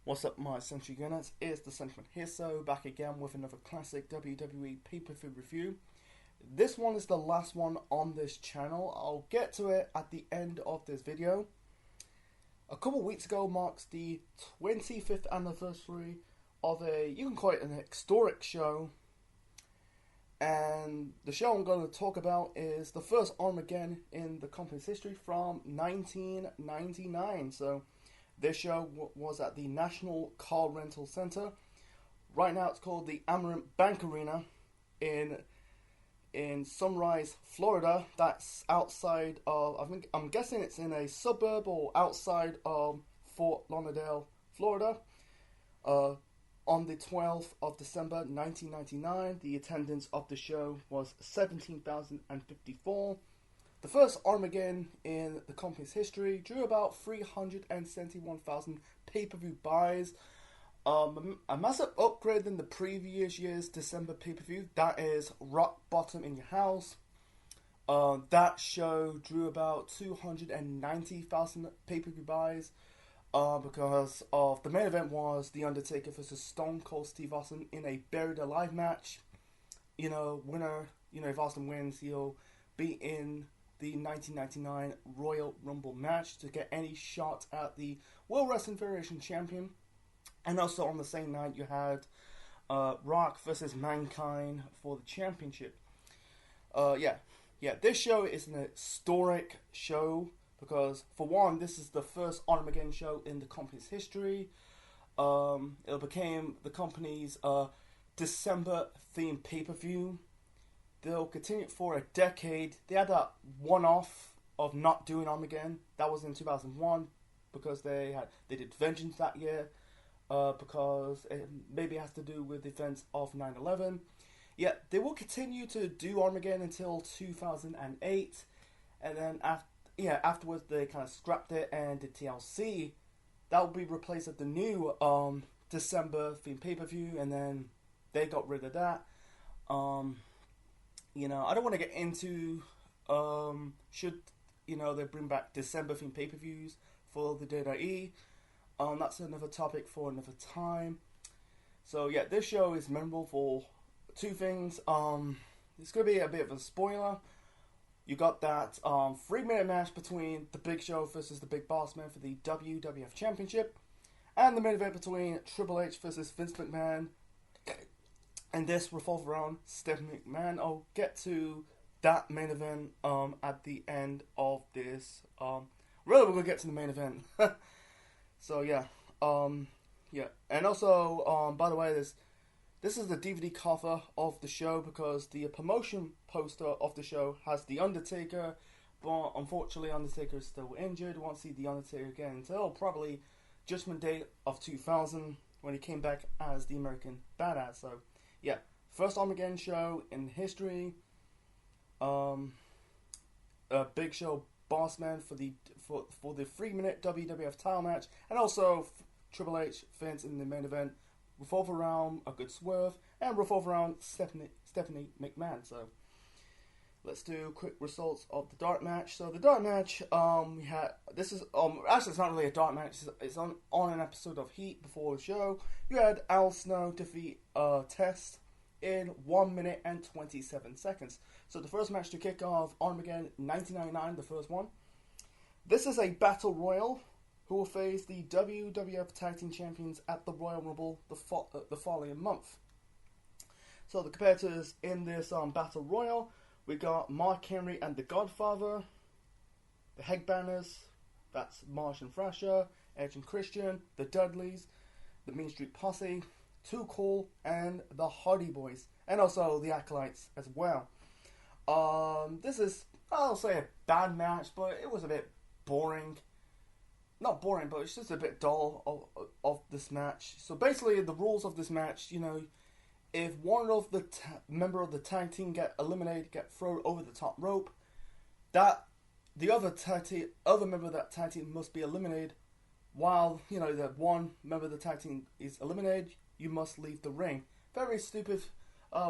What's up, my Century Gunners? It's the Sentiment here, so back again with another classic WWE pay-per-view review. This one is the last one on this channel. I'll get to it at the end of this video. A couple weeks ago marks the 25th anniversary of you can call it an historic show. And the show I'm going to talk about is the first Armageddon in the company's history from 1999. So this show was at the National Car Rental Center. Right now it's called the Amerant Bank Arena in Sunrise, Florida. That's outside of, I'm guessing it's in a suburb or outside of Fort Lauderdale, Florida. On the 12th of December 1999, the attendance of the show was 17,054. The first Armageddon in the company's history drew about 371,000 pay-per-view buys. A massive upgrade than the previous year's December pay-per-view. That is Rock Bottom in Your House. That show drew about 290,000 pay-per-view buys. Because of the main event was The Undertaker versus Stone Cold Steve Austin in a Buried Alive match. Winner, if Austin wins, he'll be in the 1999 Royal Rumble match to get any shot at the World Wrestling Federation champion. And also on the same night you had Rock versus Mankind for the championship. This show is an historic show because, for one, this is the first Armageddon show in the company's history. It became the company's December themed pay-per-view. They'll continue for a decade. They had that one-off of not doing Armageddon. That was in 2001 because they did Vengeance that year because it maybe has to do with the events of 9/11. Yeah, they will continue to do Armageddon until 2008, and then afterwards they kind of scrapped it and did TLC. That will be replaced with the new December themed pay-per-view, and then they got rid of that. I don't want to get into should they bring back December themed pay-per-views for the WWE. That's another topic for another time. So yeah, this show is memorable for two things. It's gonna be a bit of a spoiler. You got that 3-minute match between the Big Show versus the Big Boss Man for the WWF Championship, and the main event between Triple H versus Vince McMahon. And this revolves around Stephanie McMahon. I'll get to that main event at the end of this. Really, we're gonna get to the main event. So yeah, and also by the way, this is the DVD cover of the show because the promotion poster of the show has The Undertaker, but unfortunately Undertaker is still injured. Won't see The Undertaker again until probably Judgment Day of 2000 when he came back as the American Badass. So yeah, first Armageddon show in history. Big Show Boss Man for the 3-minute WWF title match, and also Triple H Vince in the main event. Revolve around a good swerve and revolve around Stephanie McMahon. So let's do quick results of the dark match. So the dark match, we had actually it's not really a dark match. It's on an episode of Heat before the show. You had Al Snow defeat Test in 1 minute and 27 seconds. So the first match to kick off Armageddon 1999, the first one. This is a battle royal. Who will face the WWF Tag Team Champions at the Royal Rumble the following month. So the competitors in this Battle Royal, we got Mark Henry and The Godfather, the Headbangers, that's Marsh and Thrasher, Edge and Christian, the Dudleys, the Mean Street Posse, Too Cool, and the Hardy Boys, and also the Acolytes as well. This is, I'll say, a bad match, but it was a bit boring. Not boring, but it's just a bit dull of this match. So basically, the rules of this match, if one of the member of the tag team get eliminated, get thrown over the top rope, that the other member of that tag team must be eliminated. While the one member of the tag team is eliminated, you must leave the ring. Very stupid,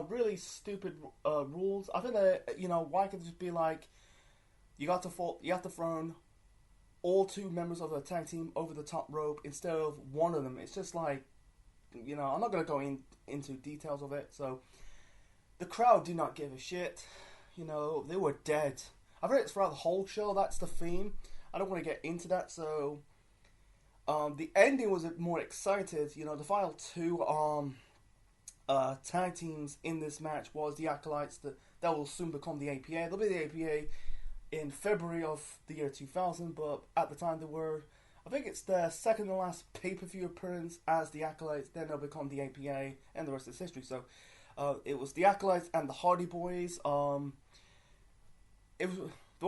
really stupid rules. I think that why could it just be like you have to throw all two members of the tag team over the top rope instead of one of them. It's just like, you know, I'm not going to go into details of it. So the crowd did not give a shit. You know, they were dead. I've heard it's throughout the whole show. That's the theme. I don't want to get into that. So the ending was more excited. You know, the final two tag teams in this match was the Acolytes that will soon become the APA. They'll be the APA in February of the year 2000, but at the time they were, I think it's their second to last pay-per-view appearance as the Acolytes. Then they'll become the APA, and the rest is history. So it was the Acolytes and the Hardy Boys. It was the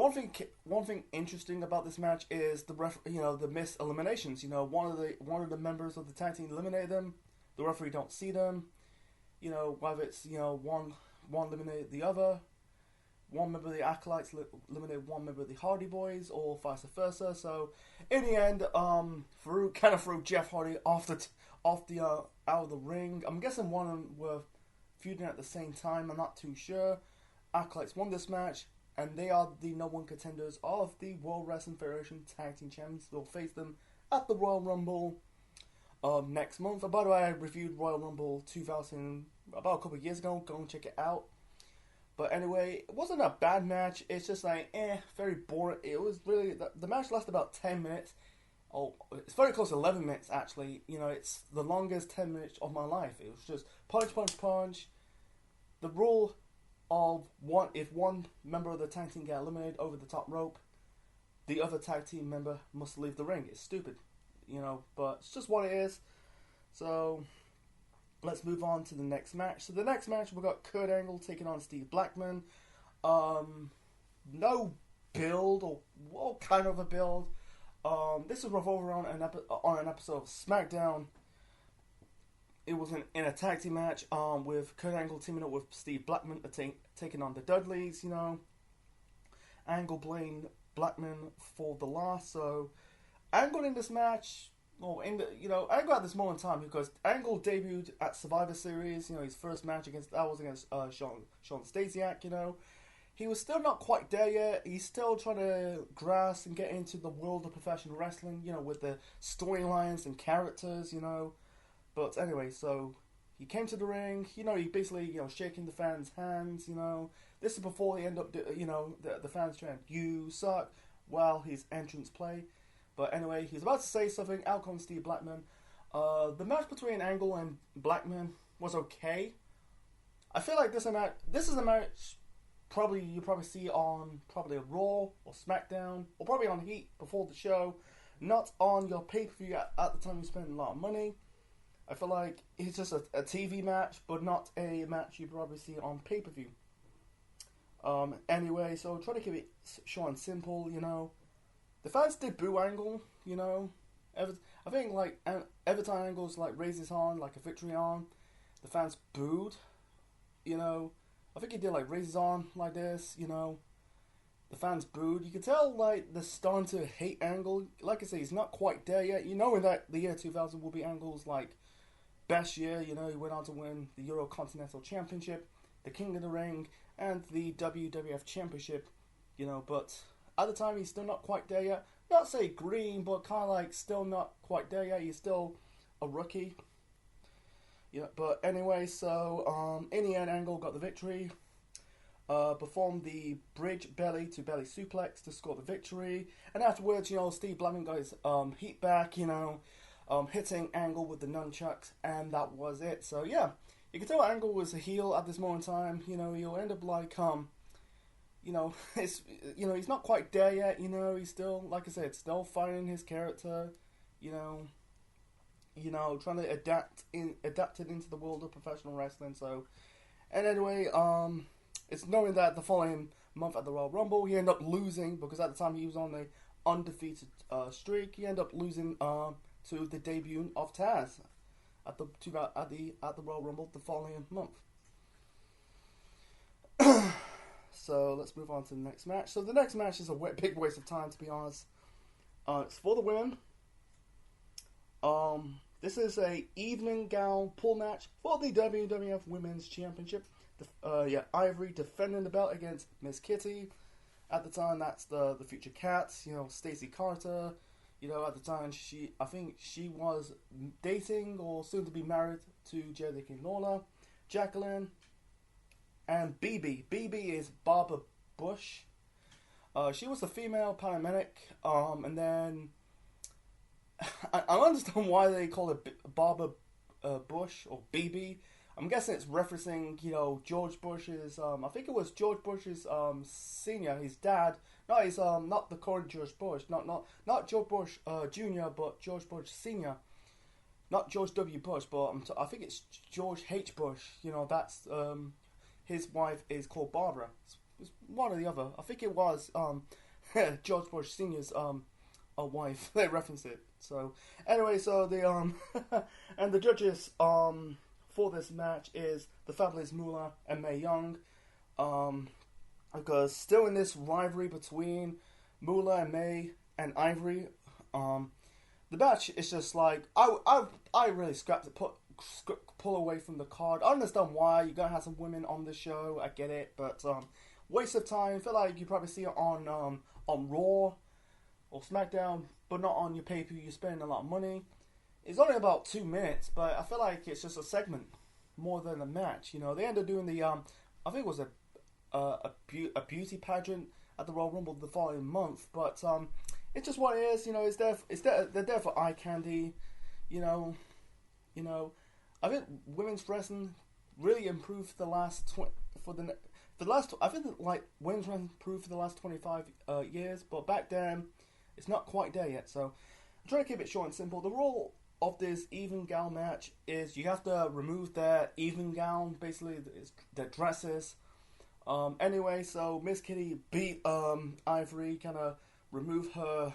one thing interesting about this match is the missed eliminations. You know, one of the members of the tag team eliminated them. The referee don't see them. You know, whether it's, you know, one eliminated the other, one member of the Acolytes eliminated one member of the Hardy Boys, or vice versa. So in the end, Farouk kind of threw Jeff Hardy out of the ring. I'm guessing one of them were feuding at the same time. I'm not too sure. Acolytes won this match, and they are the #1 contenders of the World Wrestling Federation Tag Team Champions. We'll face them at the Royal Rumble next month. And by the way, I reviewed Royal Rumble 2000 about a couple of years ago. Go and check it out. But anyway, it wasn't a bad match. It's just like, very boring. It was really, the match lasted about 10 minutes. Oh, it's very close to 11 minutes, actually. You know, it's the longest 10 minutes of my life. It was just punch, punch, punch. The rule of if one member of the tag team get eliminated over the top rope, the other tag team member must leave the ring. It's stupid, you know, but it's just what it is. So let's move on to the next match. So the next match, we've got Kurt Angle taking on Steve Blackman. No build, or what kind of a build. This was revolved around on an episode of SmackDown. It was in a tag team match with Kurt Angle teaming up with Steve Blackman taking on the Dudleys, you know. Angle blamed Blackman for the loss. So Angle in this match, Angle at this moment in time, because Angle debuted at Survivor Series, you know, his first match was against Sean Stasiak, you know. He was still not quite there yet. He's still trying to grasp and get into the world of professional wrestling, you know, with the storylines and characters, you know. But anyway, so he came to the ring, you know, he basically, you know, shaking the fans' hands, you know. This is before he ended up, you know, the fans chant, "You suck," while his entrance play. But anyway, he's about to say something. Out comes Steve Blackman. The match between Angle and Blackman was okay. I feel like this is a match you probably see on probably a Raw or SmackDown, or probably on Heat before the show, not on your pay-per-view at the time you spend a lot of money. I feel like it's just a TV match, but not a match you probably see on pay-per-view. Anyway, so try to keep it short and simple, you know. The fans did boo Angle, you know. I think, like, every time Angle's, like, raised his arm, like a victory arm, the fans booed, you know. I think he did, like, raise his arm like this, you know. The fans booed. You can tell, like, they're starting to hate Angle. Like I say, he's not quite there yet. You know that the year 2000 will be Angle's, like, best year. You know, he went on to win the Eurocontinental Championship, the King of the Ring, and the WWF Championship, you know. But at the time, he's still not quite there yet. Not say green, but kind of like still not quite there yet. He's still a rookie. Yeah, but anyway, so in the end, Angle got the victory. Performed the bridge belly to belly suplex to score the victory. And afterwards, you know, Steve Blackman got his heat back, you know, hitting Angle with the nunchucks, and that was it. So yeah, you can tell Angle was a heel at this moment in time. You know, he'll end up like you know, he's not quite there yet. You know, he's still, like I said, still finding his character. You know, trying to adapt it into the world of professional wrestling. So, and anyway, it's knowing that the following month at the Royal Rumble, he ended up losing, because at the time he was on the undefeated streak. He ended up losing to the debut of Taz at the Royal Rumble the following month. So let's move on to the next match. So the next match is a big waste of time, to be honest. It's for the women. This is a evening gown pull match for the WWF Women's Championship. Ivory defending the belt against Miss Kitty. At the time, that's the future cat. You know, Stacey Carter. You know, at the time, I think she was dating or soon to be married to Jerry King Lawler, Jacqueline, and BB. BB is Barbara Bush. She was the female paramedic, and then I don't understand why they call it Barbara Bush or BB. I'm guessing it's referencing, you know, George Bush's. I think it was George Bush's senior, his dad. No, he's not the current George Bush, not George Bush Jr., but George Bush Senior. Not George W. Bush, but I think it's George H. Bush. You know, that's his wife is called Barbara. It's one or the other. I think it was George Bush Senior's wife. They reference it. So anyway, so the and the judges for this match is the Fabulous Moolah and Mae Young. Because still in this rivalry between Moolah and Mae and Ivory, the match is just like I really scrapped it, pull away from the card. I understand why you gotta have some women on the show. I get it, but waste of time. I feel like you probably see it on Raw or SmackDown, but not on your pay-per-view. You're spending a lot of money. It's only about 2 minutes, but I feel like it's just a segment more than a match. You know, they ended up doing the I think it was a beauty pageant at the Royal Rumble the following month, but it's just what it is. You know, they're there for eye candy. You know, I think women's wrestling really improved the last I think like women's wrestling improved for the last 25 years, but back then it's not quite there yet. So I'm trying to keep it short and simple. The rule of this even gown match is you have to remove their even gown, basically their dresses. Anyway, so Miss Kitty beat Ivory, kind of remove her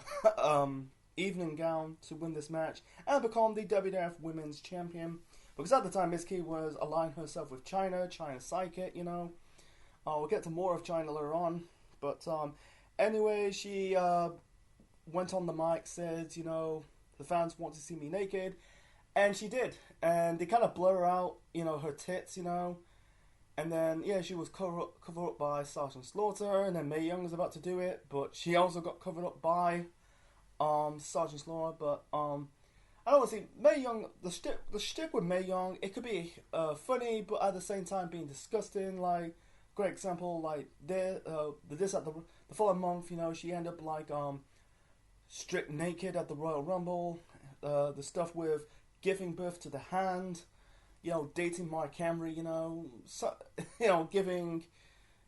evening gown to win this match and become the WWF Women's Champion. Because at the time, Miss Kitty was aligning herself with China's sidekick, you know. We'll get to more of China later on. But anyway, she went on the mic, said, you know, the fans want to see me naked. And she did. And they kind of blur out, you know, her tits, you know. And then, yeah, she was covered up by Sergeant Slaughter. And then Mae Young was about to do it. But she also got covered up by Sergeant Slaughter. But I don't want to see Mae Young, the shtick with Mae Young, it could be funny, but at the same time being disgusting. Like, great example, like this at the following month, you know, she ended up like stripped naked at the Royal Rumble. The stuff with giving birth to the hand, you know, dating Mark Henry, you know, so, you know, giving,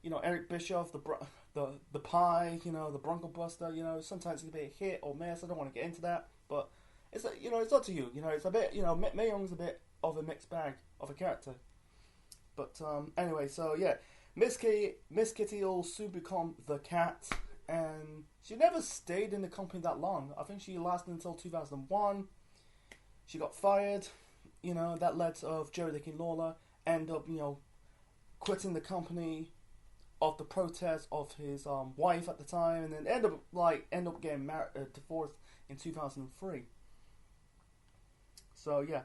you know, Eric Bischoff the pie, you know, the Bronco Buster, you know, sometimes it can be a hit or miss. I don't want to get into that, but it's, you know, it's up to you. You know, it's a bit, you know, Mae Young's a bit of a mixed bag of a character. But anyway, so yeah, Miss Kitty will soon become the Cat, and she never stayed in the company that long. I think she lasted until 2001. She got fired. You know, that led to Jerry the King Lawler end up, you know, quitting the company of the protest of his wife at the time, and then end up getting divorced in 2003. So yeah,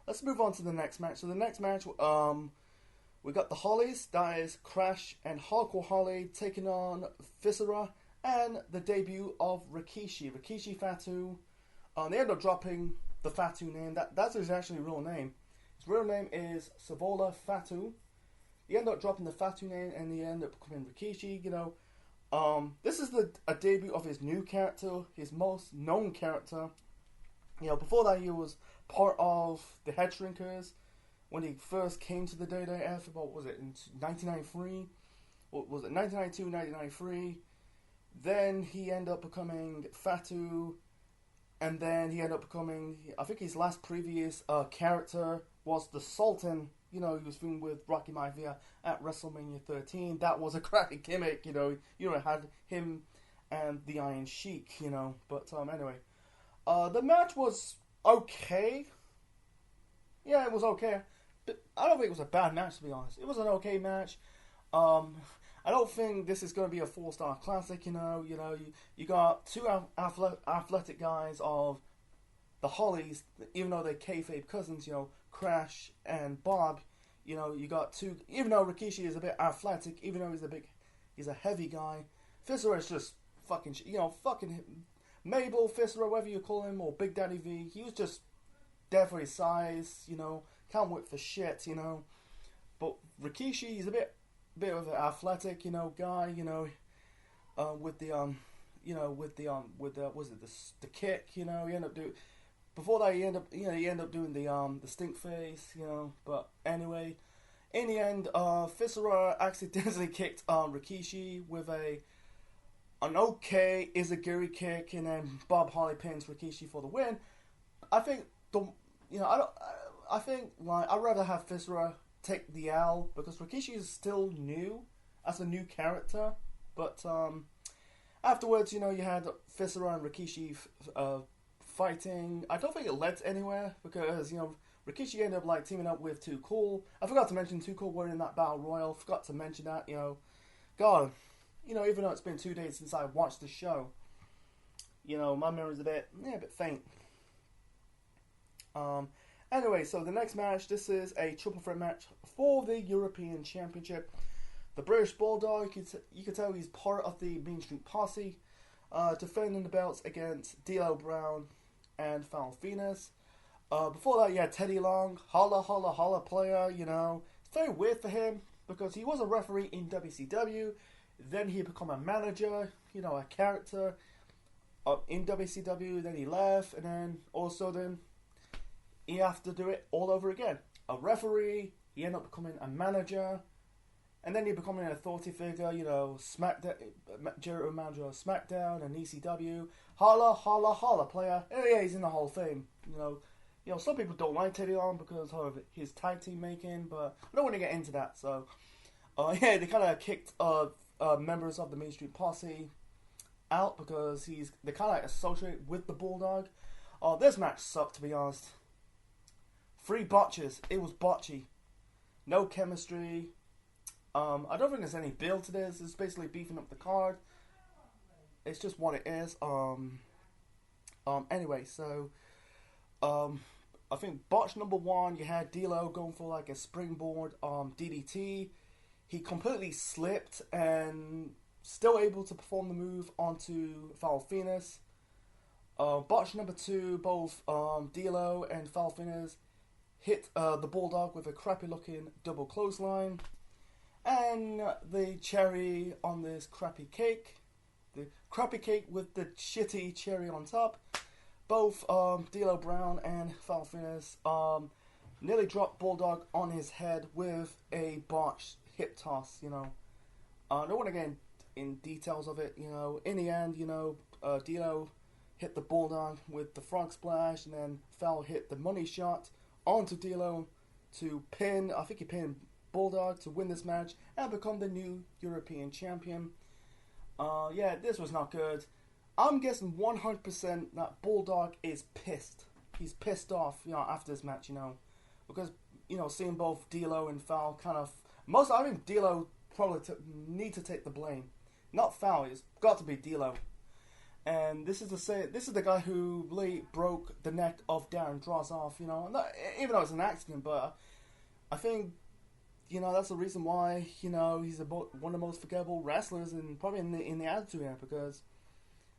let's move on to the next match. So the next match, we got the Hollies. That is Crash and Hardcore Holly taking on Viscera, and the debut of Rikishi Fatu. They end up dropping the Fatu name. That's his actually real name. His real name is Savola Fatu. He ended up dropping the Fatu name, and he ended up becoming Rikishi. You know, this is a debut of his new character, his most known character. You know, before that he was part of the Head Shrinkers when he first came to the WWF. What was it, in 1993? What was it, 1992, 1993? Then he ended up becoming Fatu, and then he ended up becoming, I think his last previous character was the Sultan. You know, he was filmed with Rocky Maivia at WrestleMania 13. That was a crappy gimmick, you know. You know, it had him and the Iron Sheik, you know. But anyway, the match was okay. Yeah, it was okay. But I don't think it was a bad match, to be honest. It was an okay match. I don't think this is going to be a 4-star classic, you know. You got two athletic guys of the Hollies, even though they're kayfabe cousins, you know, Crash and Bob. You know, you got two, even though Rikishi is a bit athletic, even though he's a heavy guy, Viscera is just fucking, fucking Mabel Viscera, whatever you call him, or Big Daddy V. He was just there for his size, can't whip for shit, But Rikishi, he's a bit of an athletic, guy, with the the kick, he end up doing. Before that, he end up doing the stink face, But anyway, in the end, Viscera accidentally kicked Rikishi with an okay Izagiri kick, and then Bob Harley pins Rikishi for the win. I think I'd rather have Viscera take the L because Rikishi is still new as a new character, but afterwards, you had Viscera and Rikishi fighting. I don't think it led anywhere because Rikishi ended up teaming up with Too Cool. I forgot to mention Too Cool were in that battle royal. Forgot to mention that. God, even though it's been 2 days since I watched the show, my memory's a bit faint. Anyway, so the next match, this is a triple threat match for the European Championship. The British Bulldog, you can tell he's part of the Mean Street Posse, defending the belts against D'Lo Brown and Foul Venus. Before that, you had Teddy Long, holla, holla, holla player, It's very weird for him because he was a referee in WCW. Then he became a manager, a character in WCW. Then he left, and then all of a sudden, he have to do it all over again. A referee, he ended up becoming a manager, and then he becoming an authority figure, SmackDown, general manager of SmackDown and ECW. Holla, holla, holla player. Yeah, he's in the Hall of Fame. Some people don't like Teddy Long because of his tag team making, but I don't want to get into that. So, they kind of kicked members of the Main Street Posse out because they kind of associated with the Bulldog. This match sucked, to be honest. 3 botches. It was botchy. No chemistry. I don't think there's any build to this. It's basically beefing up the card. It's just what it is. Anyway, so I think botch number 1, you had D'Lo going for a springboard DDT. He completely slipped and still able to perform the move onto Foul Venus. Botch number 2, both D'Lo and Foul Venus hit the Bulldog with a crappy looking double clothesline. And the cherry on this crappy cake. The crappy cake with the shitty cherry on top. Both D'Lo Brown and Foul Venus nearly dropped Bulldog on his head with a botched hip toss, I don't want to get in details of it, In the end, D'Lo hit the Bulldog with the frog splash, and then Foul hit the money shot onto D'Lo to pin, I think he pinned Bulldog to win this match and become the new European champion. This was not good. I'm guessing 100% that Bulldog is pissed. He's pissed off, after this match, because, seeing both D'Lo and Foul I think D'Lo probably need to take the blame. Not Foul, it's got to be D'Lo. And this is the guy who really broke the neck of Darren Drozoff, even though it's an accident, but I think, that's the reason why, he's one of the most forgettable wrestlers and probably in the Attitude Era, because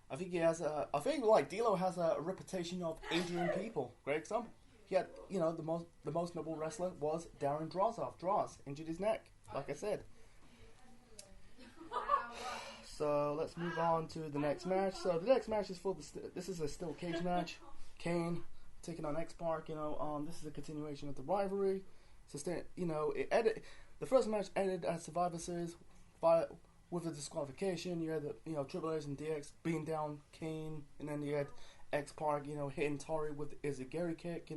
I think D'Lo has a reputation of injuring people. Great example. He had, the most noble wrestler was Darren Drozoff. Droz injured his neck, like I said. So let's move on to the next match. So the next match is this is a steel cage match. Kane taking on X-Pac. This is a continuation of the rivalry. The first match ended as Survivor Series with a disqualification. You had Triple H and DX beating down Kane, and then you had X-Pac, hitting Tori with the Izagiri kick.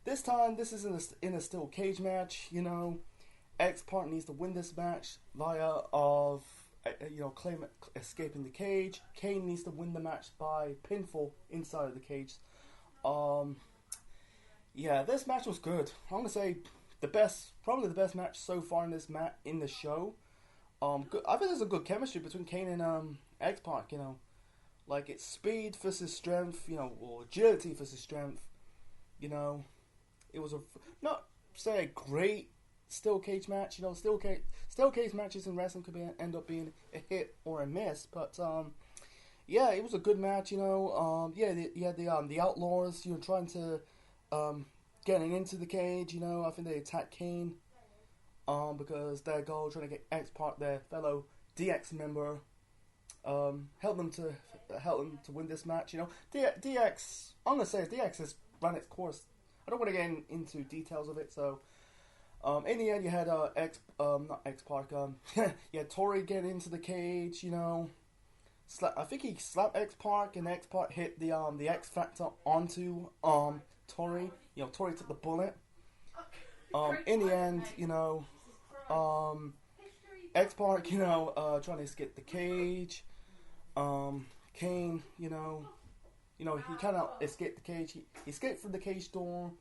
This time this is in a steel cage match. X-Pac needs to win this match via claim escaping the cage. Kane needs to win the match by pinfall inside of the cage. This match was good. I'm gonna say probably the best match so far in the show. Good. I think there's a good chemistry between Kane and X-Pac. It's speed versus strength. Or agility versus strength. It was not say a great steel cage match. You know, steel cage matches in wrestling could end up being a hit or a miss, but yeah, it was a good match. You know, yeah, you had the Outlaws, you know, trying to getting into the cage. You know, I think they attacked Kane because their goal trying to get X-Pac, their fellow DX member, help them to win this match. You know, DX. I'm gonna say DX has run its course. I don't want to get into details of it. So, in the end, you had not X-Pac. Yeah, Tori getting into the cage. You know, I think he slapped X-Pac, and X-Pac hit the X Factor onto Tori. You know, Tori took the bullet. In the end, you know, X-Pac, you know, trying to escape the cage. Kane, you know, he kind of escaped the cage. He escaped from the cage door.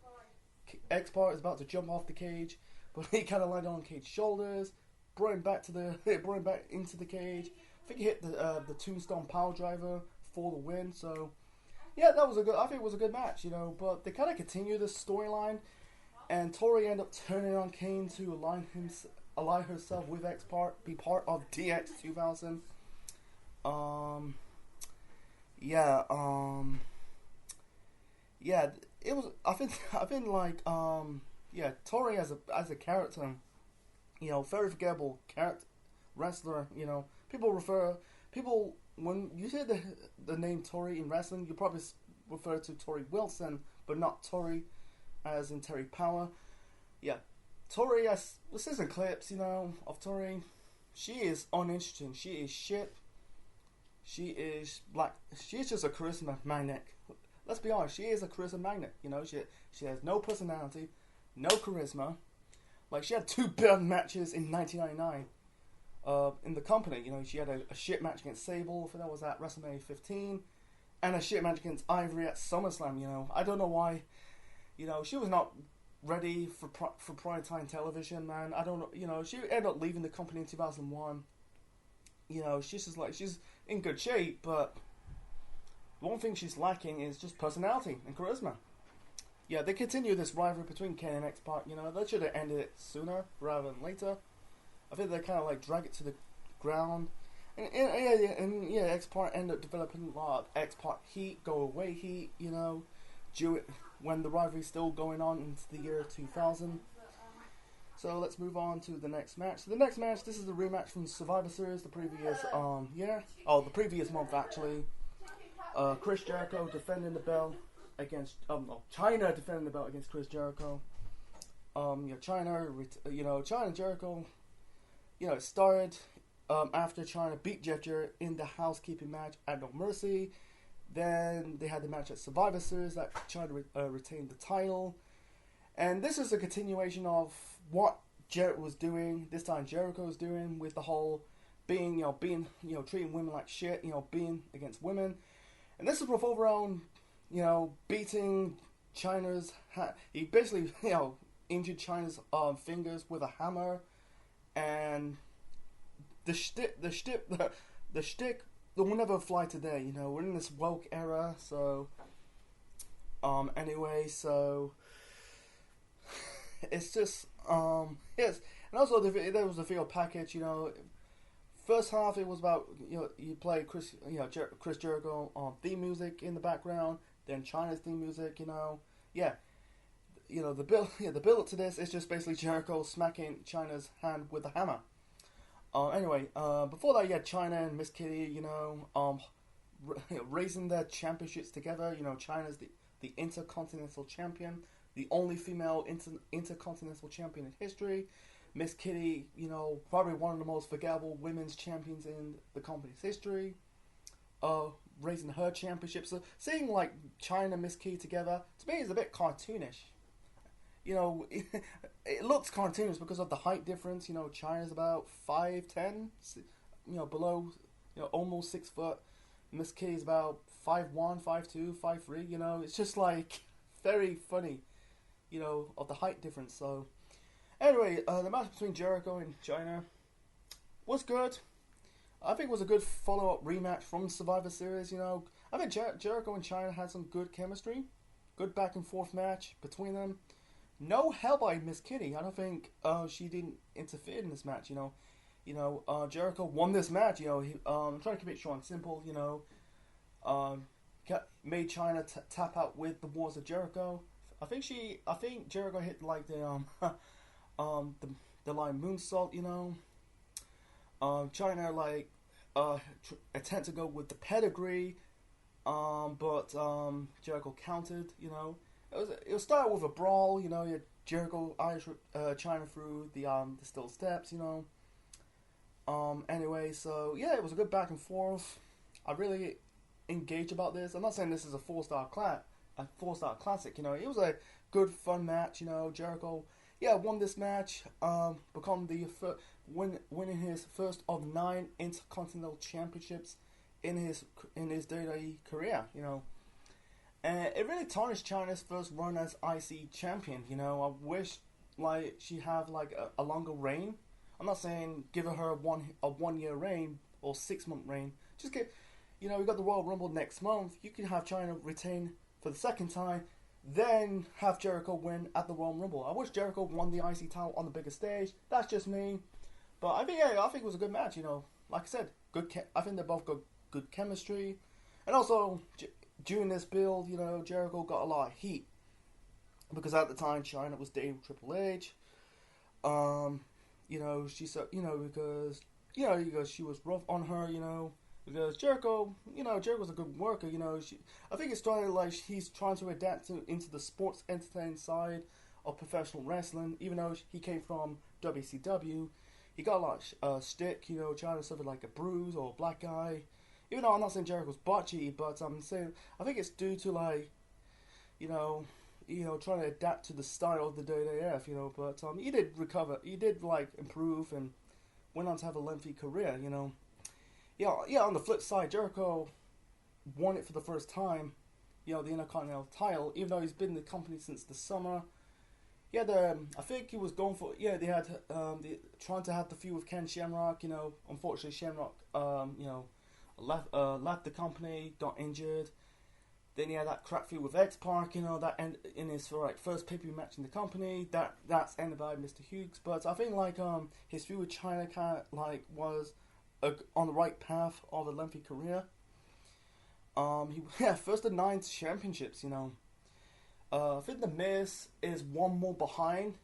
X-Pac is about to jump off the cage, but he kind of landed on Cage's shoulders, brought him back into the cage. I think he hit the Tombstone Power Driver for the win. So yeah, I think it was a good match, you know. But they kind of continue this storyline, and Tori ended up turning on Kane to ally herself with X-Pac, be part of DX 2000. Yeah, it was. I think like yeah, Tori as a character, you know, very forgettable character wrestler. You know, people when you say the name Tori in wrestling, you probably refer to Tori Wilson, but not Tori as in Terry Power. Yeah, Tori. This isn't clips, you know, of Tori. She is uninteresting. She is shit. She is just a charisma magnet. Let's be honest, she is a charisma magnet. You know, she has no personality, no charisma. Like, she had 2 bad matches in 1999 in the company. You know, she had a shit match against Sable, I think that was at WrestleMania 15, and a shit match against Ivory at SummerSlam. You know, I don't know why. You know, she was not ready for primetime television, man. I don't know. You know, she ended up leaving the company in 2001. You know, she's in good shape, but one thing she's lacking is just personality and charisma. Yeah, they continue this rivalry between Kane and X-Pac. You know, they should have ended it sooner rather than later. I think they kind of like drag it to the ground. And X-Pac ended up developing a lot of X-Pac heat, go away heat, you know, when the rivalry's still going on into the year 2000. So let's move on to the next match. So the next match, this is a rematch from Survivor Series the previous year. Oh, the previous month actually. Chris Jericho defending the belt against China defending the belt against Chris Jericho. China and Jericho. You know, it started after China beat Jeff Jarrett in the housekeeping match at No Mercy. Then they had the match at Survivor Series that China retained the title. And this is a continuation of what Jarrett was doing. This time Jericho was doing with the whole treating women like shit, you know, being against women. And this is revolved around, you know, beating China's. He basically, you know, injured China's fingers with a hammer, and the shtick will never fly today. You know, we're in this woke era, so anyway, so it's just yes, and also there was a video package. You know, first half it was about, you know, you play Chris Jericho theme music in the background, then China's theme music. You know, yeah, you know the build to this is just basically Jericho smacking China's hand with a hammer. Anyway, before that you had China and Miss Kitty, you know, raising their championships together. You know, China's the Intercontinental Champion, the only female Intercontinental Champion in history. Miss Kitty, you know, probably one of the most forgettable women's champions in the company's history. Raising her championship. So seeing like China and Miss Kitty together, to me, is a bit cartoonish. You know, it looks cartoonish because of the height difference. You know, China's about 5'10", you know, below, you know, almost 6 foot. Miss Kitty's about 5'1", 5'2", 5'3". You know, it's just like very funny, you know, of the height difference. So anyway, the match between Jericho and China was good. I think it was a good follow-up rematch from Survivor Series. You know, I think Jericho and China had some good chemistry, good back and forth match between them. no help by Miss Kitty. I don't think she didn't interfere in this match. Jericho won this match. Trying to keep it short and simple. Um, made China tap out with the Wars of Jericho. I think Jericho hit like the the line moonsault. China like attempt to go with the pedigree. But Jericho countered. It started with a brawl. You had Jericho Irish China through the steel steps. Anyway, so yeah, it was a good back and forth. I really engaged about this. I'm not saying this is a four-star classic. It was a good fun match. Jericho, yeah, won this match. Become the winning his first of 9 Intercontinental Championships in his WWE career. And it really tarnished China's first run as IC champion. I wish like she have like a longer reign. I'm not saying give her a 1 year reign or 6 month reign. Just get, we got the Royal Rumble next month. You can have China retain for the second time, then have Jericho win at the Royal Rumble. I wish Jericho won the IC title on the bigger stage. That's just me. But I think it was a good match. Like I said, I think they both got good chemistry, and also during this build, Jericho got a lot of heat because at the time China was dating Triple H. She said, because she was rough on her, because Jericho, Jericho's a good worker, I think it started like he's trying to adapt into the sports entertainment side of professional wrestling, even though he came from WCW. He got a lot of stick, China suffered like a bruise or a black eye. Even though I'm not saying Jericho's botchy, but I'm saying I think it's due to like, trying to adapt to the style of the WWF, but he did recover, he did like improve and went on to have a lengthy career, Yeah, on the flip side, Jericho won it for the first time, the Intercontinental title, even though he's been in the company since the summer. Yeah, I think he was going for, they had, trying to have the feud with Ken Shamrock, unfortunately Shamrock, left the company, got injured. Then he had that crap feud with X-Pac, that ended in his first pay-per-view match in the company. That's ended by Mr. Hughes. But I think his feud with China kind of was on the right path of a lengthy career. First of 9 championships. I think the Miz is one more behind.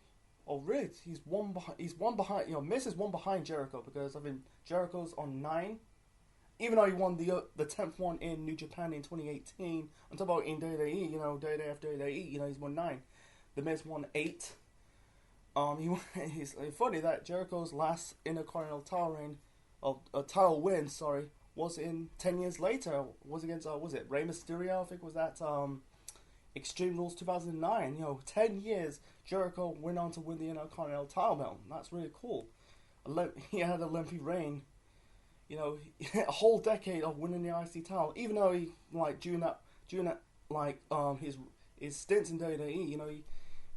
Oh, really? He's one behind. Miz is one behind Jericho because I think Jericho's on 9. Even though he won the 10th one in New Japan in 2018, I'm talking about in WWE, WWF, WWE, he's won 9. The Miz won 8. He's funny that Jericho's last Intercontinental title win, was in 10 years later. Was against was it Rey Mysterio? I think was that Extreme Rules 2009. 10 years Jericho went on to win the Intercontinental title belt. That's really cool. He had a lengthy reign. A whole decade of winning the IC title, even though he during that his stints in WWE,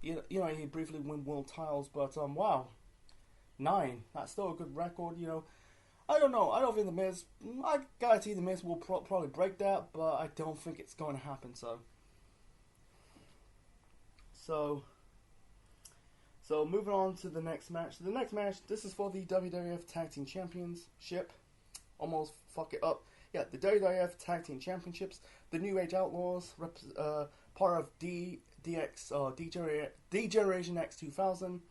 he briefly won world titles, but wow, 9, that's still a good record. I don't know. I don't think the Miz. I guarantee the Miz will probably break that, but I don't think it's going to happen. So moving on to the next match. The next match, this is for the WWF Tag Team Championship. Almost fuck it up. Yeah, the WWF Tag Team Championships. The New Age Outlaws, part of D-Generation X 2000,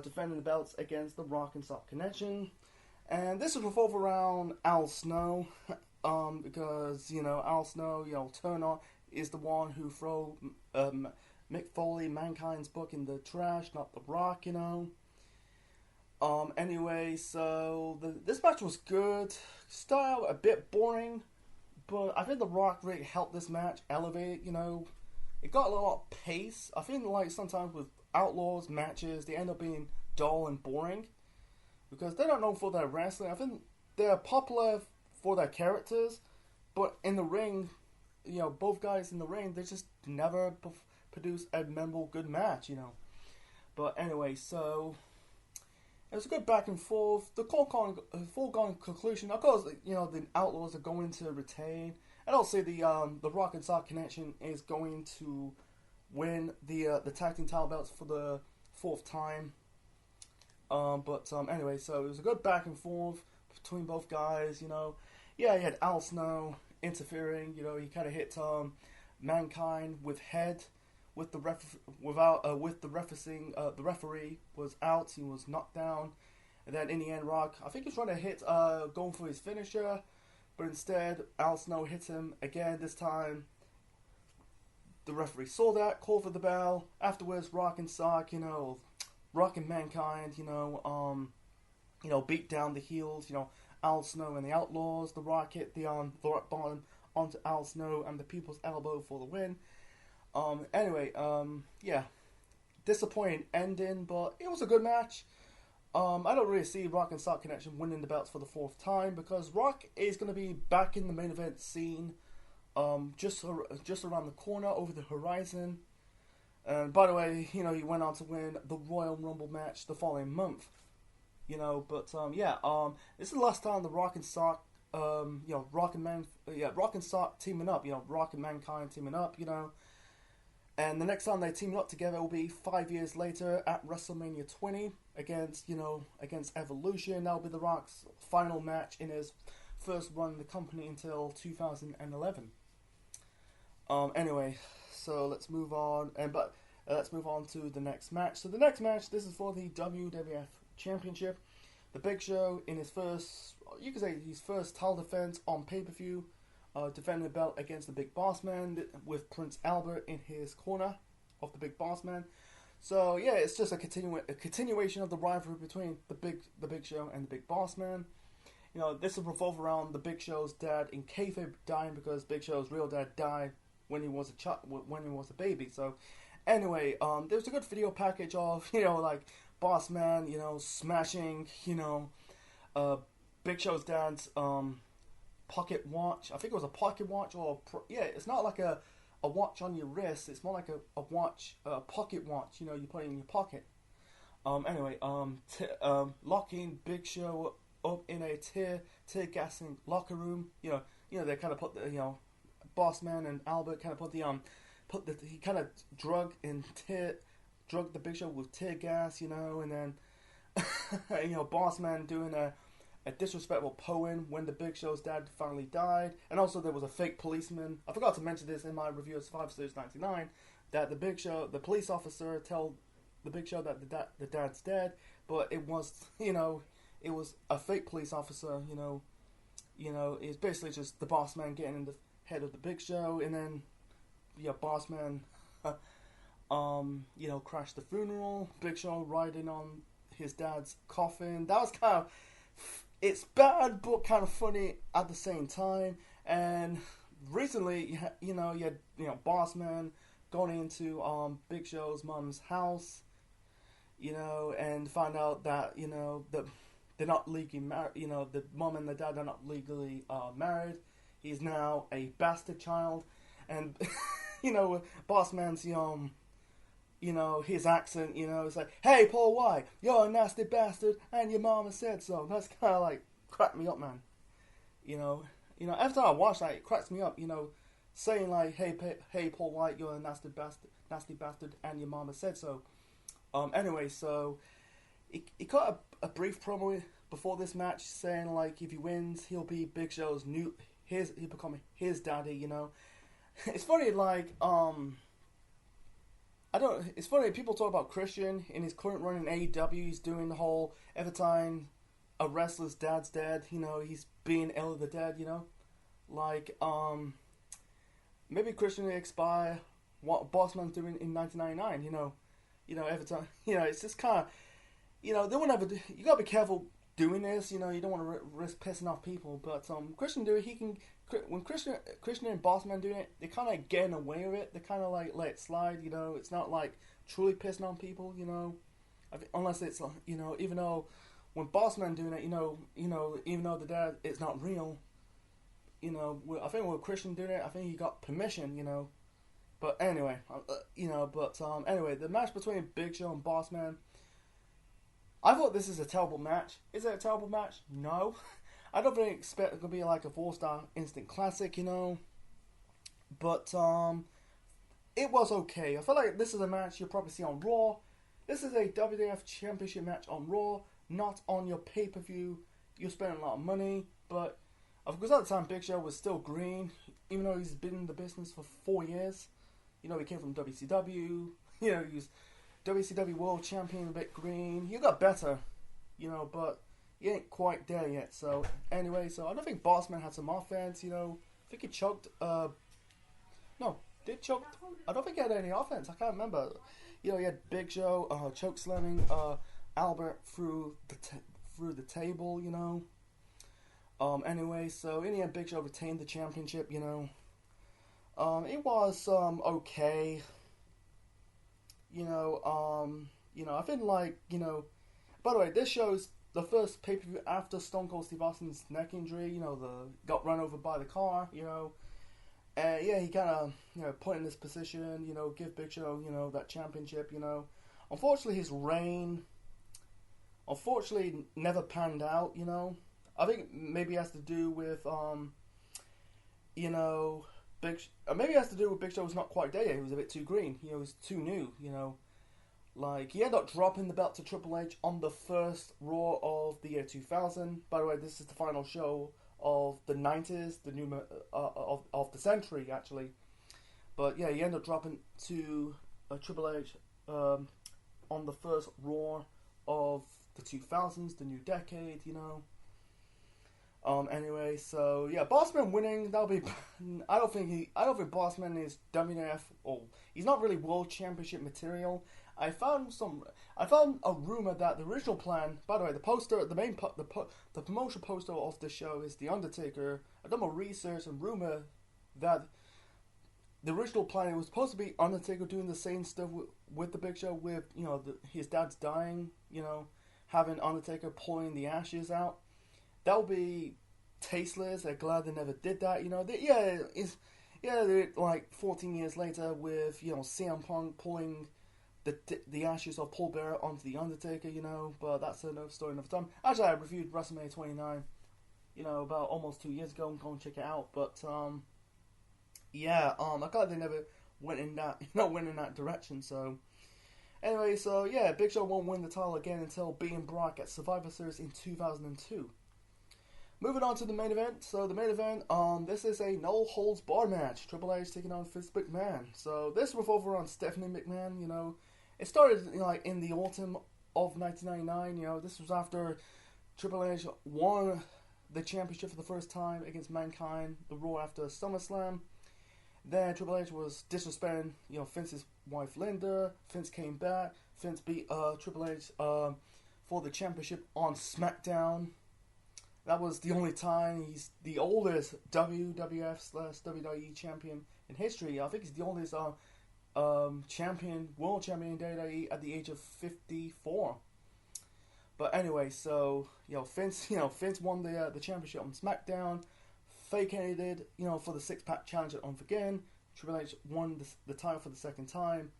defending the belts against the Rock and Sock Connection. And this is revolved around Al Snow, because, Al Snow, Turner is the one who throw Mick Foley, Mankind's book in the trash, not the Rock, Anyway, so this match was good. Style a bit boring, but I think the Rock really helped this match elevate. It got a lot of pace. I feel like sometimes with Outlaws matches, they end up being dull and boring because they're not known for their wrestling. I think they're popular for their characters, but in the ring, both guys in the ring, they just never produce a memorable good match. But anyway, so. It was a good back and forth. The foregone conclusion, of course, the Outlaws are going to retain, and also the Rock and Sock Connection is going to win the tag team title belts for the 4th time. Anyway, so it was a good back and forth between both guys. You know, yeah, you had Al Snow interfering. You know, he kind of hit Mankind with head. With the the referee was out. He was knocked down, and then in the end, Rock, I think he was trying to hit going for his finisher, but instead Al Snow hit him again. This time, the referee saw that, called for the bell. Afterwards, Rock and Sock, you know, Rock and Mankind, you know, beat down the heels. You know, Al Snow and the Outlaws. The Rock hit the rock bottom onto Al Snow and the People's Elbow for the win. Yeah, disappointing ending, but it was a good match. I don't really see Rock and Sock Connection winning the belts for the 4th time because Rock is going to be back in the main event scene, just around the corner, over the horizon. And by the way, you know, he went on to win the Royal Rumble match the following month. You know, this is the last time the Rock and Sock, Rock and Sock teaming up. You know, Rock and Mankind teaming up. You know. And the next time they team up together will be 5 years later at WrestleMania 20 against Evolution. That'll be The Rock's final match in his first run in the company until 2011. Anyway, so let's move on. Let's move on to the next match. So the next match, this is for the WWF Championship. The Big Show in his first title defense on pay-per-view. Defending the belt against the Big Boss Man with Prince Albert in his corner of the Big Boss Man. So yeah, it's just a continuation of the rivalry between the Big Show and the Big Boss Man. You know, this will revolve around the Big Show's dad in kayfabe dying because Big Show's real dad died when he was a baby. So anyway, there was a good video package of, you know, like Boss Man, you know, smashing, you know, Big Show's dad's pocket watch. I think it was a pocket watch it's not like a watch on your wrist. It's more like a watch, a pocket watch. You know, you put it in your pocket. Locking Big Show up in a tear gassing locker room. You know they kind of put the, you know, Boss Man and Albert kind of put he kind of drug the Big Show with tear gas. You know, and then you know, Boss Man doing a disrespectful poem when the Big Show's dad finally died. And also there was a fake policeman. I forgot to mention this in my review of Survivor Series 99, that the police officer tell the Big Show that the dad's dead, but it was, you know, it was a fake police officer. You know, it's basically just the Boss Man getting in the head of the Big Show, and then Boss Man you know, crashed the funeral, Big Show riding on his dad's coffin. That was kind of, it's bad but kind of funny at the same time. And recently, you had Boss Man going into Big Show's mom's house, you know, and find out that, you know, that they're not legally married. You know, the mom and the dad are not legally married. He's now a bastard child, and you know, Boss Man's you know, his accent, you know, it's like, hey, Paul White, you're a nasty bastard, and your mama said so. That's kind of like, cracked me up, man. You know, after I watched that, it cracks me up, you know, saying like, hey, Paul White, you're a nasty bastard, and your mama said so. Anyway, so, he cut a brief promo before this match, saying like, if he wins, he'll be Big Show's he'll become his daddy, you know. It's funny, like, it's funny, people talk about Christian in his current run in AEW. He's doing the whole, every time a wrestler's dad's dead, you know, he's being Ill of the Dead, you know. Like, maybe Christian will expire what Boss Man's doing in 1999, you know, every time, you know, it's just kind of, you know, they won't ever do, you gotta be careful doing this, you know, you don't want to risk pissing off people, but, Christian do it, when Christian and Boss Man doing it, they're kind of getting away with it. They kind of like let it slide, you know. It's not like truly pissing on people, you know. Unless it's, you know, even though when Boss Man doing it, you know, even though the dad it's not real, you know. I think with Christian doing it, I think he got permission, you know. But anyway, anyway, the match between Big Show and Boss Man, I thought this is a terrible match. Is it a terrible match? No. I don't really expect it to be like a 4-star instant classic, you know. But it was okay. I feel like this is a match you'll probably see on Raw. This is a WWF Championship match on Raw, not on your pay-per-view. You're spending a lot of money, but of course at the time Big Show was still green, even though he's been in the business for 4 years. You know, he came from WCW. You know, he was WCW World Champion, a bit green. You got better, you know, but you ain't quite there yet. So anyway, so I don't think Bossman had some offense. You know, I think he choked. No, did choke? I don't think he had any offense. I can't remember. You know, he had Big Show choke slamming Albert through the table. You know. Anyway, so in the end, Big Show retained the championship. You know. It was okay. You know, I feel like, you know, by the way, this show's the first pay-per-view after Stone Cold Steve Austin's neck injury, you know, got run over by the car, you know, and yeah, he kind of, you know, put in this position, you know, give Big Show, you know, that championship, you know. Unfortunately, his reign, never panned out, you know. I think maybe it has to do with, you know, maybe it has to do with Big Show was not quite there yet. He was a bit too green. You know, he was too new, you know. Like, he ended up dropping the belt to Triple H on the first Raw of the year 2000. By the way, this is the final show of the 90s, the new of the century, actually. But yeah, he ended up dropping to Triple H on the first Raw of the 2000s, the new decade, you know. Anyway, so yeah, Bossman winning, that'll be. I don't think Bossman is WWF, or he's not really World Championship material. I found a rumor that the original plan. By the way, the poster, the promotional poster of the show is The Undertaker. I done my research and rumor that the original plan, it was supposed to be Undertaker doing the same stuff with the Big Show, with, you know, his dad's dying, you know, having Undertaker pulling the ashes out. That would be tasteless. I'm glad they never did that. You know, like 14 years later with, you know, CM Punk pulling the ashes of Paul Bearer onto the Undertaker. You know, but that's another story, another time. Actually, I reviewed WrestleMania 29. You know, about almost 2 years ago. Go and check it out. But yeah, I'm glad they never went in that direction. So. Anyway, so yeah, Big Show won't win the title again until beating Brock at Survivor Series in 2002. Moving on to the main event. So the main event, this is a no-holds-barred match. Triple H taking on Vince McMahon. So this revolves around Stephanie McMahon. You know, it started, you know, like in the autumn of 1999. You know, this was after Triple H won the championship for the first time against Mankind, the Raw after SummerSlam. Then Triple H was disrespecting, you know, Vince's wife Linda. Vince came back. Vince beat Triple H for the championship on SmackDown. That was the only time. He's the oldest WWF/WWE champion in history. I think he's the oldest world champion in WWE at the age of 54. But anyway, so Vince won the championship on SmackDown, vacated, for the six-pack challenge at Unforgiven. Triple H won the title for the second time.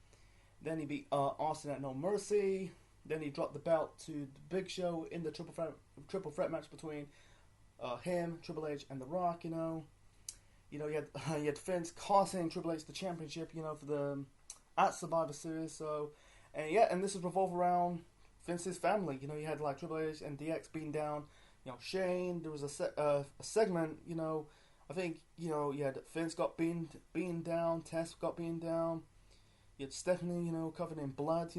Then he beat Austin at No Mercy. Then he dropped the belt to the Big Show in the triple threat match between him, Triple H, and The Rock. He had Vince costing Triple H the championship. For the at Survivor Series. So, and this is revolved around Vince's family. You had like Triple H and DX beating down, Shane. There was a segment. I think you had Vince got beaten down, Tess got beaten down. You had Stephanie, covered in blood,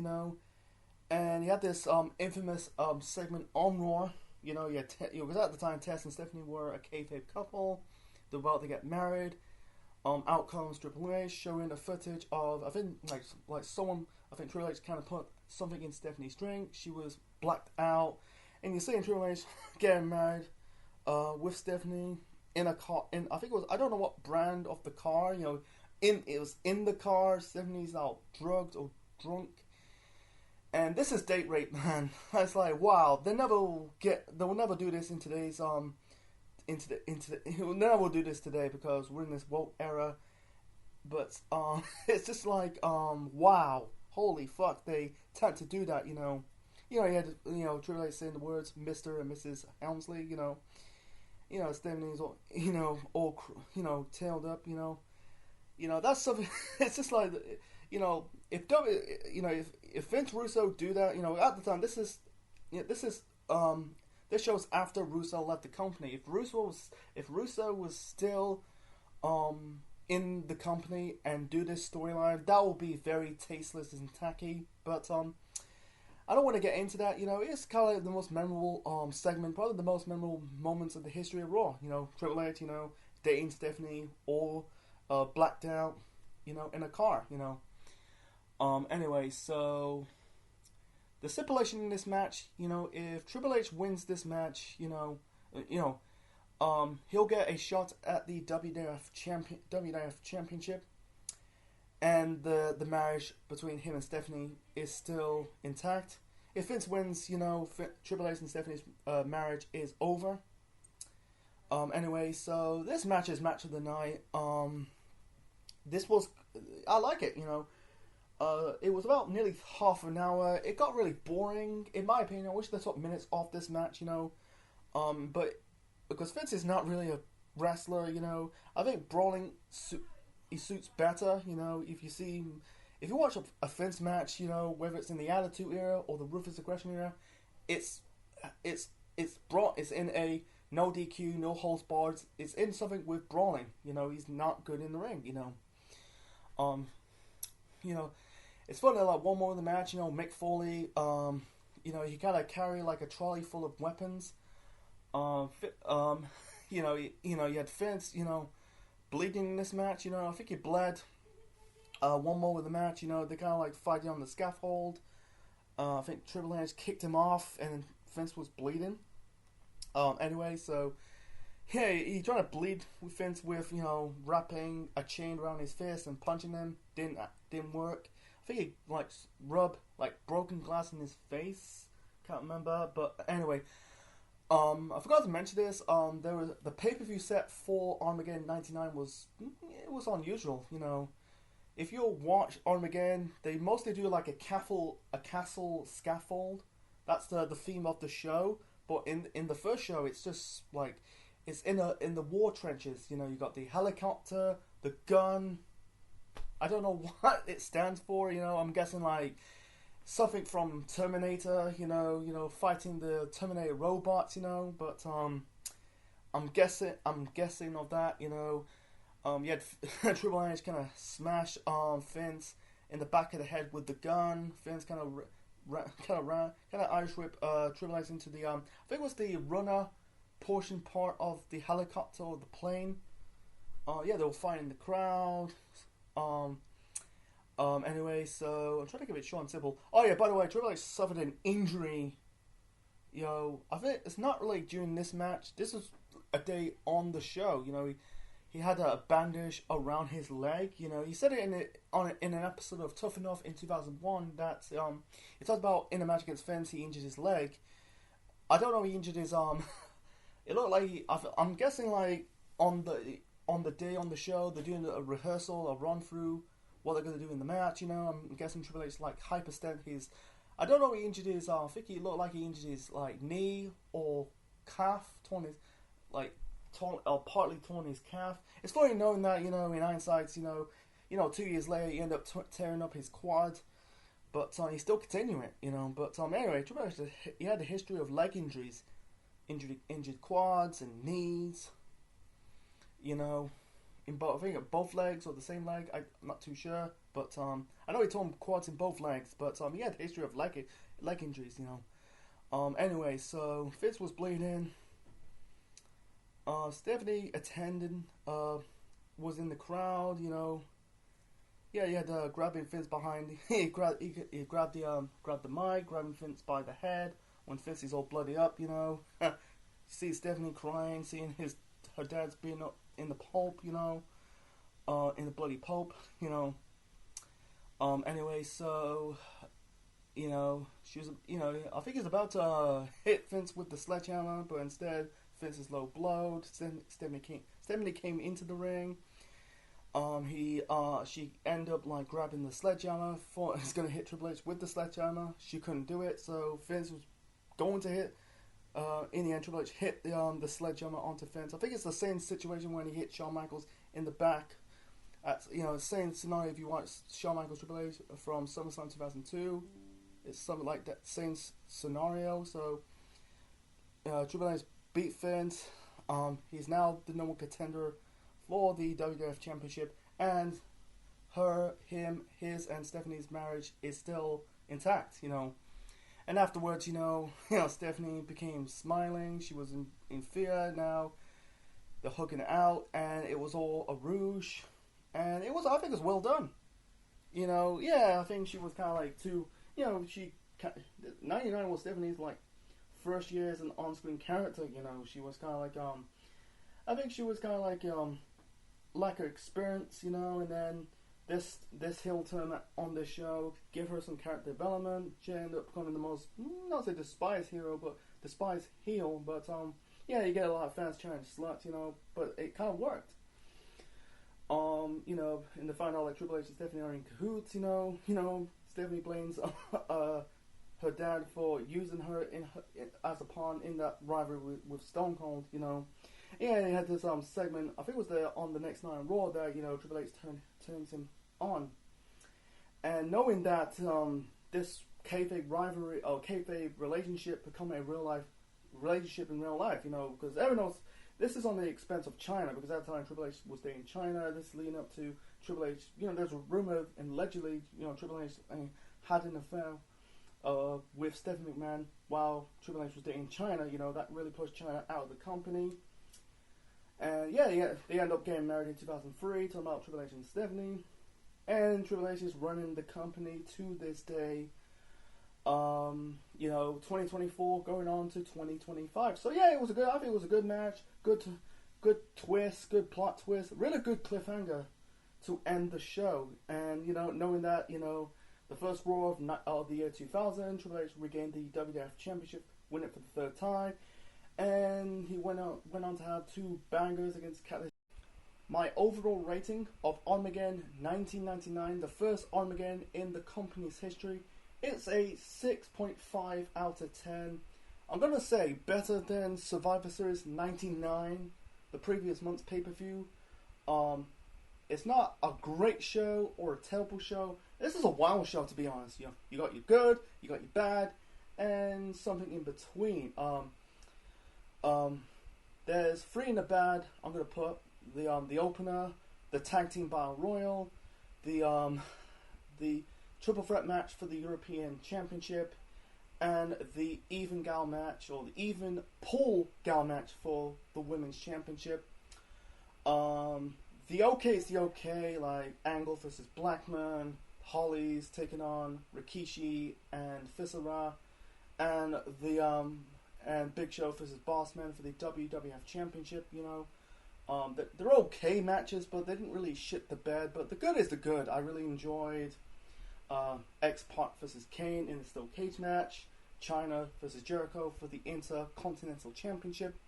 and you had this infamous segment on Raw. Because at the time Tess and Stephanie were a kayfabe couple. They're about to get married. Out comes Triple H showing the footage of, I think Triple H kind of put something in Stephanie's drink. She was blacked out, and you see Triple H getting married with Stephanie in a car. I think it was, I don't know what brand of the car. It was in the car. Stephanie's out drugged or drunk. And this is date rape, man. It's like, wow, they will never do this in today's we'll never do this today because we're in this woke era. But it's just like, wow, holy fuck, they tend to do that. You had Triple H saying the words Mr. and Mrs. Helmsley. Stephanie's all tailed up. that's something. It's just like, if if Vince Russo do that, at the time, this shows after Russo left the company. If Russo was still in the company and do this storyline, that will be very tasteless and tacky. But I don't want to get into that. It's kind of like the most memorable segment, probably the most memorable moments of the history of Raw. Triple H, dating Stephanie, or blacked out, in a car. Anyway, so the stipulation in this match, if Triple H wins this match, he'll get a shot at the WWF Championship, and the marriage between him and Stephanie is still intact. If Vince wins, Triple H and Stephanie's marriage is over. Anyway, so this match is match of the night. I like it. It was about nearly half an hour. It got really boring, in my opinion. I wish they took minutes off this match. But because Vince is not really a wrestler, I think brawling he suits better. If you watch a Vince match, whether it's in the Attitude Era or the Ruthless Aggression Era, it's in a no DQ, no holds barred. It's in something with brawling. He's not good in the ring. It's funny. Like one more in the match, Mick Foley. He kind of carry like a trolley full of weapons. You had Vince, bleeding in this match. I think he bled. One more with the match, they kind of like fighting on the scaffold. I think Triple H kicked him off, and Vince was bleeding. Anyway, so yeah, he tried to bleed with Vince with wrapping a chain around his fist and punching him. Didn't work. I think he rubbed broken glass in his face. Can't remember, but anyway. I forgot to mention this. There was the pay-per-view set for Armageddon '99 was unusual. If you watch Armageddon, they mostly do like a castle scaffold. That's the theme of the show. But in the first show, it's just like it's in the war trenches. You got the helicopter, the gun. I don't know what it stands for. I'm guessing like something from Terminator, fighting the Terminator robots, but I'm guessing of that, you had Triple H kind of smash Vince in the back of the head with the gun. Vince kind of Irish whip Triple H into the I think it was the runner portion part of the helicopter or the plane. They were fighting the crowd. Anyway, so I'm trying to give it short and simple. Oh yeah, by the way, Triple H suffered an injury. I think it's not really during this match. This was a day on the show. He had a bandage around his leg. He said it in an episode of Tough Enough in 2001 that he talked about in a match against Vince he injured his leg. I don't know. He injured his arm. It looked like I'm guessing like on the day on the show they're doing a rehearsal, a run through. What they're going to do in the match, I'm guessing Triple H hyperextend his. I don't know what he injured his. I think he looked like he injured his knee or calf, partly torn his calf. It's funny knowing that in hindsight, 2 years later he ended up tearing up his quad, but he's still continuing it, But anyway, Triple H he had a history of leg injuries, injured quads and knees, in both, I think both legs or the same leg. I'm not too sure, but I know he tore quads in both legs, but he had a history of leg injuries. Anyway, so Vince was bleeding. Stephanie attended. Was in the crowd. Yeah, he had grabbing Vince behind. He grabbed the mic, grabbing Vince by the head when Vince is all bloody up. See Stephanie crying, seeing her dad's being up in the pulp, in the bloody pulp, Anyway, so, she was, I think he's about to hit Vince with the sledgehammer, but instead, Vince is low blowed. Stephanie came into the ring. She ended up grabbing the sledgehammer. Thought he's gonna hit Triple H with the sledgehammer. She couldn't do it, so Vince was going to hit. In the end, Triple H hit the sledgehammer onto Vince. I think it's the same situation when he hit Shawn Michaels in the back Same scenario if you watch Shawn Michaels Triple H from SummerSlam 2002. It's something like that same scenario. So Triple H beat Vince. He's now the number one contender for the WWF Championship, and his and Stephanie's marriage is still intact. And afterwards, Stephanie became smiling. She was in fear now. They're hugging it out, and it was all a rouge. And I think it was well done. I think she was kind of like too, 99 was Stephanie's like first year as an on-screen character. She was kind of like, I think she was kind of like, lack of experience, and then this heel turn on this show give her some character development. She ended up becoming the most, not say despised hero, but despised heel. But you get a lot of fans chanting sluts, but it kind of worked. In the final, like Triple H and Stephanie are in cahoots, Stephanie blames her dad for using her as a pawn in that rivalry with Stone Cold, Yeah, they had this segment, I think it was on the next night on Raw that, Triple H turns him on. And knowing that this kayfabe rivalry or kayfabe relationship become a real life relationship in real life, because everyone knows this is on the expense of China, because at the time Triple H was staying in China. This leading up to Triple H, there's a rumor and allegedly, Triple H had an affair with Stephanie McMahon while Triple H was dating China. That really pushed China out of the company. And they end up getting married in 2003. Talking about Triple H and Stephanie, and Triple H is running the company to this day. 2024 going on to 2025. So it was I think it was a good match. Good twist, good plot twist, really good cliffhanger to end the show. And knowing that the first Raw of the year 2000, Triple H regained the WWF Championship, win it for the third time, and he went on to have two bangers against Catalyst. My overall rating of Armageddon 1999, the first Armageddon in the company's history, it's a 6.5 out of 10. I'm going to say better than Survivor Series 99, the previous month's pay-per-view. It's not a great show or a terrible show. This is a wild show, to be honest. You got your good, you got your bad, and something in between. There's three in the bad. I'm going to put the opener, the tag team battle royal, the triple threat match for the European Championship, and the even gal match, or the even pool gal match for the Women's Championship. The OK is the OK, like Angle versus Blackman, Holly's taking on Rikishi and Fisera, and and Big Show versus Bossman for the WWF Championship. They're okay matches, but they didn't really shit the bed. But the good is the good. I really enjoyed X-Pac versus Kane in the steel cage match, China versus Jericho for the Intercontinental Championship,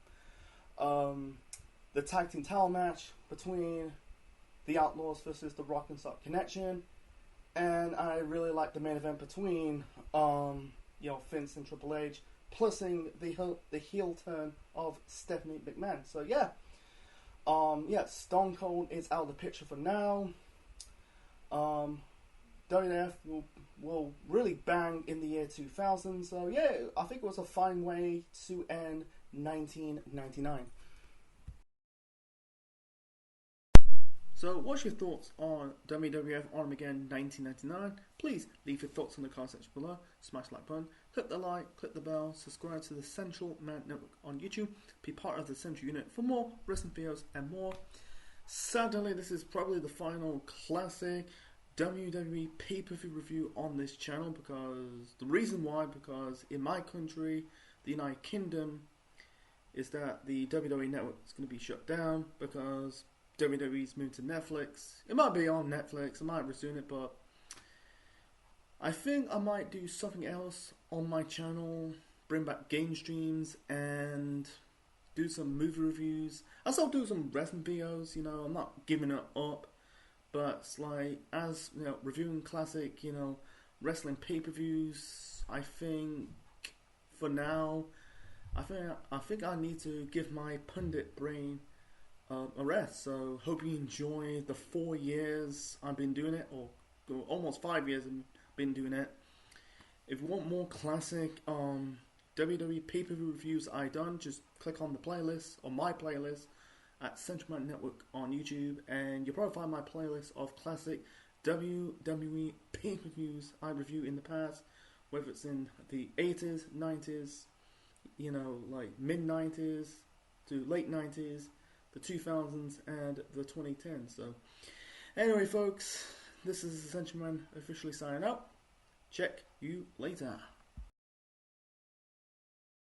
the tag team title match between the Outlaws versus the Rock and Sock Connection, and I really liked the main event between Vince and Triple H, plusing the heel turn of Stephanie McMahon. So Stone Cold is out of the picture for now. WWF will really bang in the year 2000. So I think it was a fine way to end 1999. So what's your thoughts on WWF Armageddon 1999? Please leave your thoughts in the comment section below. Smash the like button, click the like, click the bell, subscribe to the Central Man Network on YouTube, be part of the Central Unit for more wrestling videos and more. Sadly, this is probably the final classic WWE pay-per-view review on this channel, because the reason why, because in my country, the United Kingdom, is that the WWE network is going to be shut down because WWE's moved to Netflix. It might be on Netflix, I might resume it, but I think I might do something else on my channel, bring back game streams and do some movie reviews. I'll still do some wrestling videos, I'm not giving it up. But it's like, as reviewing classic, wrestling pay-per-views, I think for now, I think I need to give my pundit brain a rest. So hope you enjoy the 4 years I've been doing it, or almost 5 years I've been doing it. If you want more classic WWE pay-per-view reviews I've done, just click on the playlist, or my playlist, at Central Man Network on YouTube, and you'll probably find my playlist of classic WWE pay-per-views I reviewed in the past, whether it's in the 80s, 90s, like mid-90s to late 90s, the 2000s, and the 2010s. So, anyway, folks, this is Central Man officially signing out. Check you later.